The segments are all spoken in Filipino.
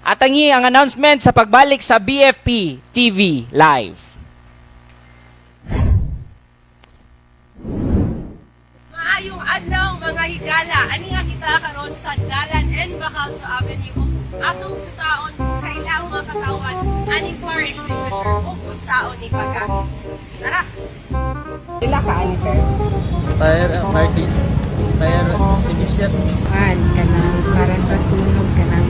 At ang announcement sa pagbalik sa BFP TV Live. Maayong adlaw mga higala, ani nga kita karon sa Dalan and Bacalso Avenue. Atong sutaon kailang mga katawan ani fire extinguisher o kung saon ni paggamit. Tara! Ila ka ani sir? Fire extinguisher. Kanang parang kasunog kanang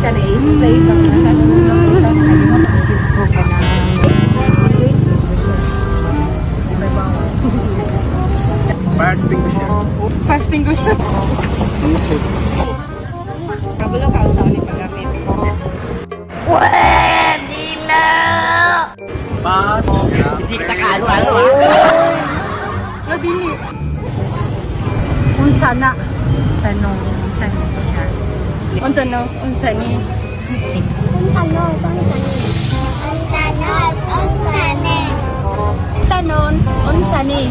kanang spray pang nakasunog utang ay makikip ko kanang Fire extinguisher. fire extinguisher. Kabulo ka usaw ni paggamit. Pas. Hindi kita kaalo-alo Nadili. Unsa na? Tanong, unsa ni siya? Untanong, unsa ni? Untanos, unsa ni?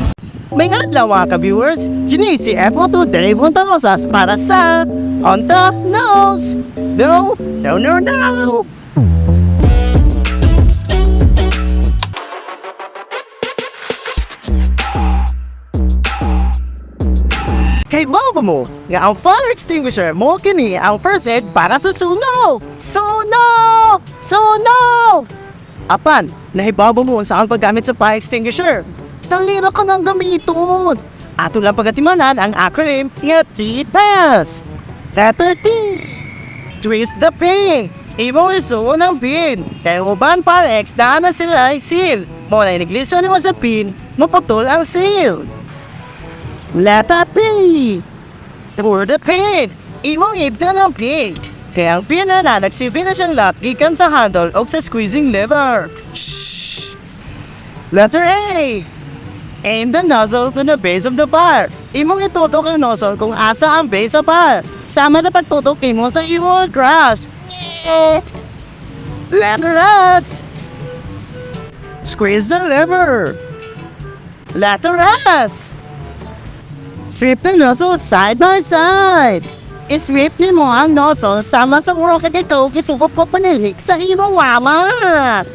May adlaw mga ka-viewers, kini si F02 Dave HontaKNOWS para sa HontaKNOWS. No. Kay bobo mo, nga ang fire extinguisher mo kini ang first aid para sa sunog. Sunog! Apan, nahibabo mo sa ang paggamit sa fire extinguisher. Talira ka nang gamiton. Ato lang pagatimanan ang acronym nga TPAS. Letter T. Twist the pin. Imo isuon ang pin. Kaya uban para X na sila ay seal. Mula iniglisyon mo sa pin, maputol ang seal. Letter P. For the pin. Imong ibdan ang pin. Kaya ang pin na nagsilbi na siyang lock gikan sa handle o sa squeezing lever. Shhh. Letter A. Aim the nozzle to the base of the fire. Imong itutok ang nozzle kung asa ang base sa fire. Sama sa pagtutok mo sa imong crush. Letter S. Squeeze the lever. Letter S. Sweep the nozzle side by side. I-sweep mo ang nozzle sama sa rocket ito kisukop ko panilik sa imong wamat.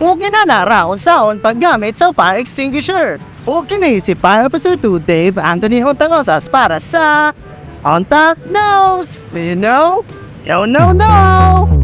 Huwag ginanaraon saon paggamit sa fire extinguisher. Huwag si Fire Officer 2 Dave Anthony HontaKNOWS para sa HontaKNOWS. You know? No.